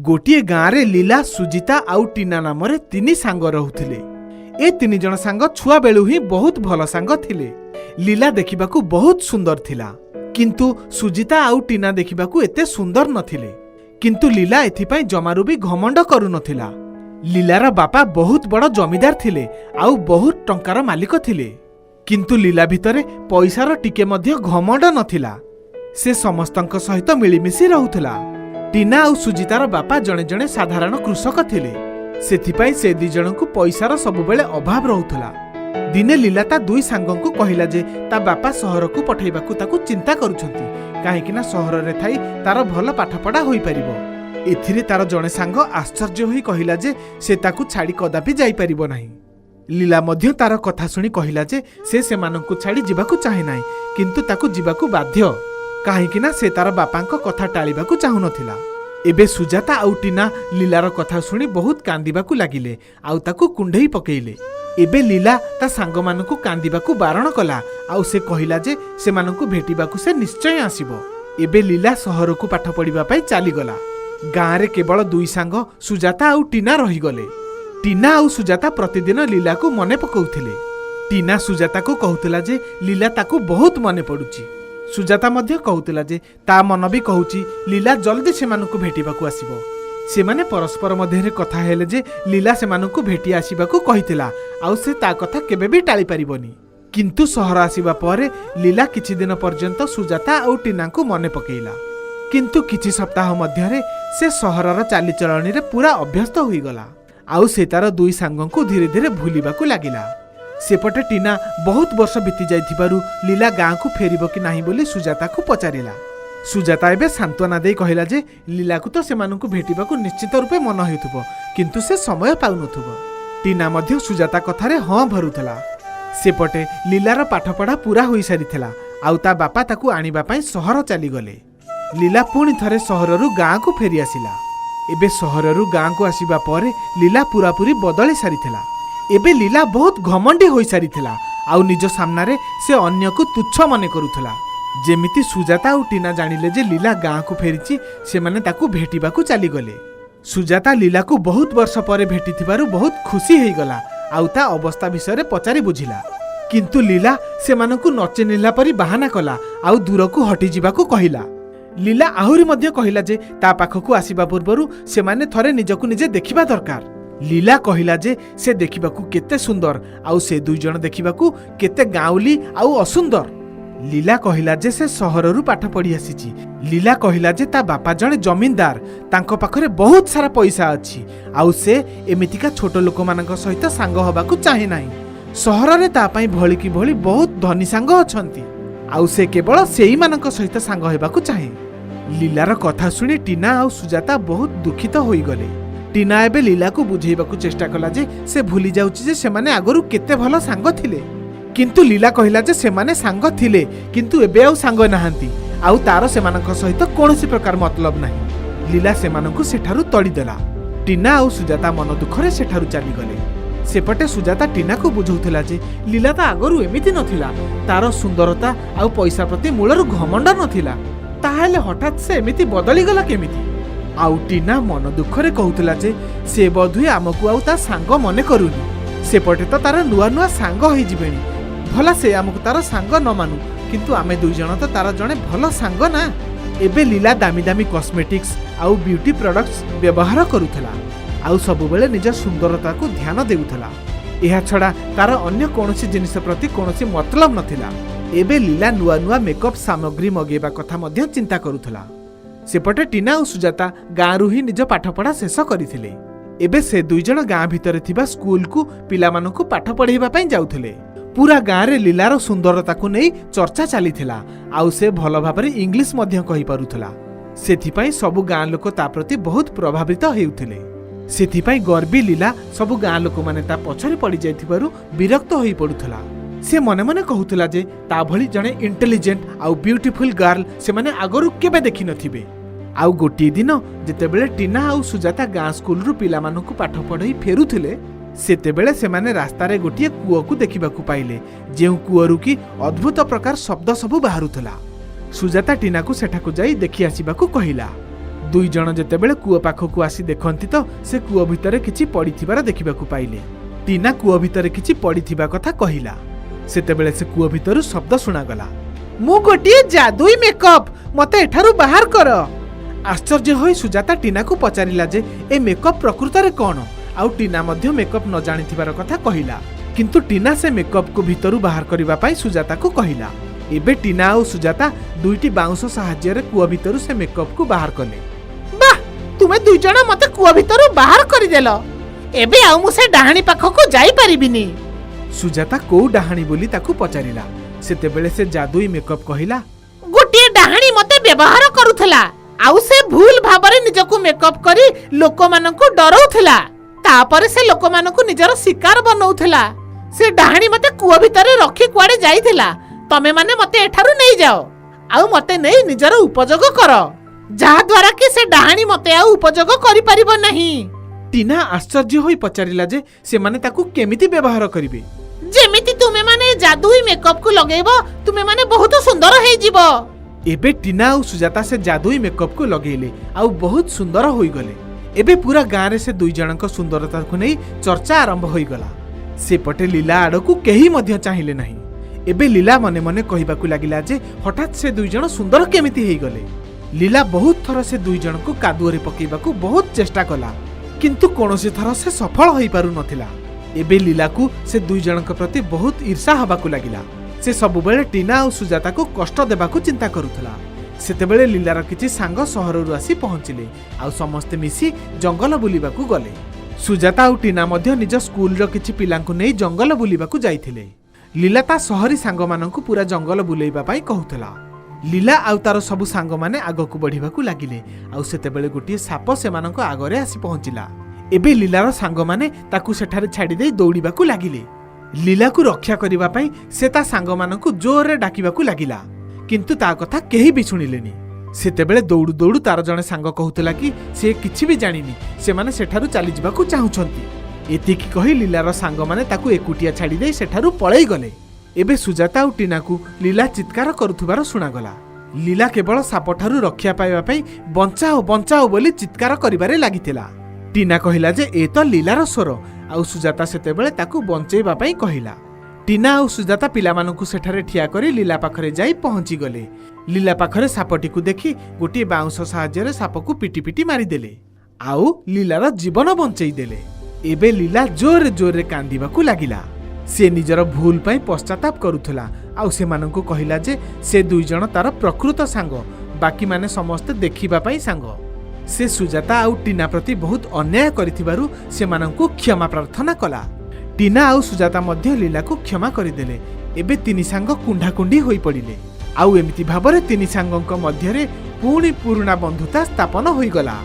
गोटे गाँव में लीला सुजिता आउ टीना नाम तीन सांग रहुथिले। ए तीन जन सांग छुआ बेलू ही बहुत भल सांग थिले। लीला देखिबाकू बहुत सुंदर थिला, किंतु सुजिता आउ टीना देखिबाकू एते सुंदर नथिले। किंतु लीला एथिपाई जमारू भी घमंड करू नथिला। लीलार बापा बहुत बड़ जमीदार थिले आउ बहुत टंकार मालिक थिले, किंतु लीला भितरे पैसार टिके मध्य घमंड नथिला। से समस्तंक सहित मिलिमिशि रहुथिला। टीना आउ सुजितार बापा जणे जणे साधारण कृषक थिले, सेथिपाई से दी जनकू पैसार सबुबेले अभाव रहुथिला। दिने लीला ता दुई सांगंकू कहिला जे ता बापा सहर को पठेबाकू ताकू चिंता करूछंती, काहेकिना सहर रे थाई तार भल पाठपढ़ा होई परिबो। एथिरे तार जणे सांग आश्चर्य होई कहिला जे से ताकू छाड़ी कदापि जाई परिबो नाही। लीला मध्य तार कथा सुनी कहिला जे से सेमानंकू छाड़ी जिबाकू चाहे नाही, किंतु ताकू जिबाकू बाध्य, काहेकिना से तार बापांक कथा टाळिबाकू चाहू नथिला। एबे सुजाता आउ टीना लीलार कथा सुनी बहुत कांदिबाकू लागिले आउ ताकू कुंढई पकेइले। एबे लीला ता सांग मानकू कांदिबाकू बारण कला आउ से कहिला जे सेमानकू भेटिबाकू से निश्चय आसीबो। एबे लीला सहर को पाठ पढ़िबा पई चाली गला। गाँव रे केवल दुई सांग सुजाता आउ टीना रही गले। टीना आउ सुजाता प्रतिदिन लीला को मने पकाउथिले। टीना सुजाता को कहूतिला जे लीला ताकू बहुत मने पड़ुची। सुजाता मध्य कहूतिला जे ता मन भी कहूची लीला जल्दी सेमानकू भेटिबाकू आसीबो। सेमाने परस्पर मध्य कथा हेले जे लीला सेमानकू भेटी आसीबाकू कहितिला आउ से ता कथा केबे भी टाली परिबोनी। किंतु सहर आसीबा परे लीला किछि दिन पर्यंत सुजाता आउ टीना को मने पकेइला। किंतु किछि सप्ताह मध्यरे से सहरर चालीचलनी रे पूरा अभ्यस्त होई गला आउ से तार दुई सांगंकू धीरे धीरे भूलिबाकू लागिला। सेपटे टीना बहुत वर्ष बीती जाइथिबारु लीला गाँ को फेरिबो कि नाही बोली सुजाता को पचारिला। सुजाता एबे सांत्वना देई कहिला जे लीला को तो सेमानकू भेटिबाकू निश्चित रूपे मन हेतुबो, किंतु से समय पाउनथुबो। टीना मध्य सुजाता कथारे हां भरुथला। सेपटे लीलार पाठपढ़ा पूरा होई सारिथिला आउ ता बापा ताकू आनिबा पई सहर चली गले। लीला पुणी थरे सहररु गाँ को फेरी आसिला। एबे सहररु गाँ को आसीबा परे लीला पूरापूरी बदली सारिथिला। एबे लीला बहुत घमंडी होई सारिथिला आउ निज सामनारे से अन्य को तुच्छ मने करूथला। जेमिति सुजाता आउ टीना जानिले जे लीला गाँ को फेरिची, सेमाने ताकू भेटिबाकू चली गले। सुजाता लीला को बहुत वर्ष परे भेटिथिबारु बहुत खुशी हेई गला आउ ता अवस्था विषय पचारि बुझिला। किंतु लीला सेमानकू नचिनिला परी बहाना कला आउ दूर को हटि जिबाकू कहिला। लीला आहुरी मध्य कहिला जे ता पाखकू आसीबा पूर्वरु सेमाने थरे निजकू निजे देखिबा दरकार। लीला कहिला जे से देखिबाकू केते सुंदर आउ से दुई जण देखिबाकू केते गाउली आउ असुंदर। लीला कहिला जे से सहररु पाठ पढ़ी आसीची। लीला कहिला जे ता बापा जणे जमीनदार, तांको पाखरे बहुत सारा पैसा अछि आउ से एमितिका छोट लोक मानक सहित सांग होबाकू चाहे नाही। सहर रे ता पई भଳି की भଳି बहुत धनी सांग अछंती आउ से केवल सेही मानक सहित सांग हेबाकू चाहे। लीलार कथा सुनी टीना आउ सुजाता बहुत दुखित होई गले। टीना एबे लीला को बुझेबाकू चेष्टा कला जे से भूली जाउची जे सेमाने आगरु केते भलो सांग थिले। किंतु लीला कहिला जे सेमाने सांग थिले, किंतु एबे आउ सांग नाहांती आउ तार सेमानक सहित कोनोसी प्रकार मतलब नाही। लीला सेमानकू सेठारु तड़ी देला। टीना आउ सुजाता मन दुखरे सेठारु चली गले। सेपटे सुजाता टीना को बुझौथिला जे लीला ता आगरु एमिति नथिला, तार सुंदरता आउ पैसा प्रति मूलरु घमंड नथिला, ताहेले हठात से एमिति बदली गला केमिति। आउ टीना मन दुखरे कहूथिला जे से बधुए आमकू आउ ता सांग मने करूनी। सेपटे तो तार नुआ नुआ सांग होई जिबेनी, भला से आमकू तार सांग न मानु, किंतु आमे दुई जण तो तार जणे भलो सांग ना। एबे लीला दामी दामी कॉस्मेटिक्स आउ ब्यूटी प्रोडक्ट्स व्यवहार करूथला आउ सबु बेले निज सुंदरता को ध्यान देउथला। एहा छडा तार अन्य कोनोसी जिनिस प्रति कोनोसी मतलब नथिला। एबे लीला नुआ नुआ मेकअप सामग्री मगेबा कथा मध्य चिंता करूथला। सेपटे टीना आउ सुजाता गाँरु ही निज पाठपढ़ा शेष करथिले। एबे से दुई जण गाँ भितरे थिबा स्कूल को पिलामानकू पाठ पढ़ेबा पई जाउथले। पूरा गाँ रे लीलार सुंदरता को नहीं चर्चा चलीथिला आउ से भल भाबरे इंग्लिश मध्य कहि पारुथला। सेथिपाई सबु गाँ लोक ता प्रति बहुत प्रभावित हेउथिले। सेथिपाई गर्वी लीला सबु गाँ लोक माने ता पछरे पड़ी जाइथिबारु विरक्त होई पडुथला। से मने मने कहूथला जे ता भली जणे इंटेलिजेंट आउ ब्यूटीफुल गर्ल से माने आगरु केबे देखि नथिबे। आउ गोटी दिन जेतेबेले टीना आउ सुजाता गाँ स्कूल रु पिला मानकू पाठ पढ़ई फेरुथिले, सेतेबेले सेमाने रास्ता रे गोटिए कूओ को देखिबाकू पाइले, जेउ कूओरु की अद्भुत प्रकार शब्द सबु बाहरुथला। सुजाता टीना को सेठाकू जाई देखि आसीबाकू कहिला। दुई जण जेतेबेले कूओ पाखकु आसी देखंती तो से कूओ भितरे किछि पड़िथिबार देखिबाकू पाइले। टीना कूओ भितरे किछि पड़िथिबा कथा कहिला। सेतेबेले से कूओ भितरु शब्द सुनागला, मु गोटिए जादुई मेकअप, मते एठारु बाहर कर। आश्चर्य होई सुजाता टीना को पचारिला जे ए मेकअप प्रकृतरे कोन, आउ टीना मध्य मेकअप न जानिथिबार कथा कहिला। किंतु टीना से मेकअप को भितरु बाहर करिबा पई सुजाता को कहिला। एबे टीना और सुजाता दुईटी बाउंस साहाय्य रे कूओ भितरु से मेकअप को बाहर कले। वाह, तुमे दुई जण मते कूओ भितरु बाहर करि देलो। एबे आउ मु से डाहाणी पाखको जाई परिबिनी। सुजाता को डाहाणी बोली ताकू पचारिला। सेतेबेले से जादुई मेकअप कहिला, गोटिए डाहाणी मते व्यवहार करूथला, आउ से भूल भाबरे निजको मेकअप करी लोकमाननकु डराउथला। तापरे से लोकमाननकु निजर शिकार बनौथला। से डाहाणी मते कूओ भितरे रखी कुआडे जाईथिला। तमे माने मते एठारु नै जाओ, आउ मते नै निजर उपयोग कर, जहा द्वारा कि से डाहाणी मते आउ उपयोग करि परिबो नाही। टीना आश्चर्य होई पचारिला जे से माने ताकू केमिति व्यवहार करिवे। जेमिति तुमे माने जादुई मेकअप को लगेइबो, तुमे माने बहुत सुंदर हेइ जिवो। एबे टीना और सुजाता से जादुई मेकअप को लगेइले, आउ बहुत सुंदर होई गले। एबे पूरा गाँ रे से दुई जनक सुंदरता को नै चर्चा आरंभ होई गला। से पटे लीला आडकू केही मध्य चाहिले नाही। एबे लीला मने मने कहिबाकू लागिला जे हठात से दुई जण सुंदर केमिति हेइ गले। लीला बहुत थर से दुई जण को कादुअरे पकेइबाकू बहुत चेष्टा कला, किंतु कोनोसी थर से सफल होई पारु नथिला। एबे लीला को से दुई जनक प्रति बहुत ईर्षा हबाकू लागिला। से सब बेले टीना और सुजाता को कष्ट देबाकू चिंता करुथला। सेतेबेले लीलार किछि सांग सहररु आसी पहुंचिले, आउ समस्ते मिसी जंगल बुलिबाकू गले। सुजाता और टीना मध्य निज स्कूल रो किछि पिलांकू नै जंगल बुलिबाकू जाइथिले। लीला ता सहरी सांग माननकू पूरा जंगल बुलेइबा पई कहूथला। लीला आउ तार सबु सांग माने आगकू बढ़िबाकू लागिले, आउ सेतेबेले गोटिए साप सेमानक आगरे आसी पहुंचिला। एबे लीलार सांग माने ताकू सेठारे छाडी देई दौड़िबाकू लागिले। लीला को रक्षा करिबा पई से ता सांग मानकू जोर रे डाकिबाकू लागिला, किंतु ता कथा केही भी सुनिलेनी। सेतेबेले दौड़ू दौड़ू तार जणे सांग कहूतला कि से किछि भी जानिनी, से माने सेठारु चली जिबाकू चाहुछंती। एतिकी कहि लीलार सांग माने ताकू एकुटिया छाडी देई सेठारु पळेई गले। एबे सुजाता और टीना को लीला चित्कार करुथुबार सुनागला। लीला केवल सापठारु रक्षा पाइबा पई बंचाओ बंचाओ बोली चित्कार करिबारे लागिथिला। टीना कहिला जे ए तो लीलार स्वर, आउ सुजाता सेतेबेले ताकू बंचेइबा पई कहिला। टीना और सुजाता पिलामानकू सेठारे ठिया करी लीला पाखरे जाई पहुंची गले। लीला पाखरे सापटी को देखि गोटिए बाउंस साहाय्य रे सापकू पिटी पिटी मारी देले, आउ लीलार जीवन बंचेई देले। एबे लीला जोर जोर रे कांदिबाकू लागिला। से निजर भूल पई पश्चाताप करुथला, आउ सेमानकू कहिला जे से दुई जण तार प्रकृत सांग, बाकी माने समस्त देखिबा पई सांग। से सुजाता आउ टीना प्रति बहुत अन्याय करिथिबारु सेमानकू क्षमा प्रार्थना कला। टीना आउ सुजाता मध्य लीला को क्षमा करिदेले। एबे तिनी सांग कुंडा कुंडी होई पड़िले, आउ एमिति भाबरे तिनी सांगक मध्यरे पुणी पुरुणा बंधुता स्थापन होई गला।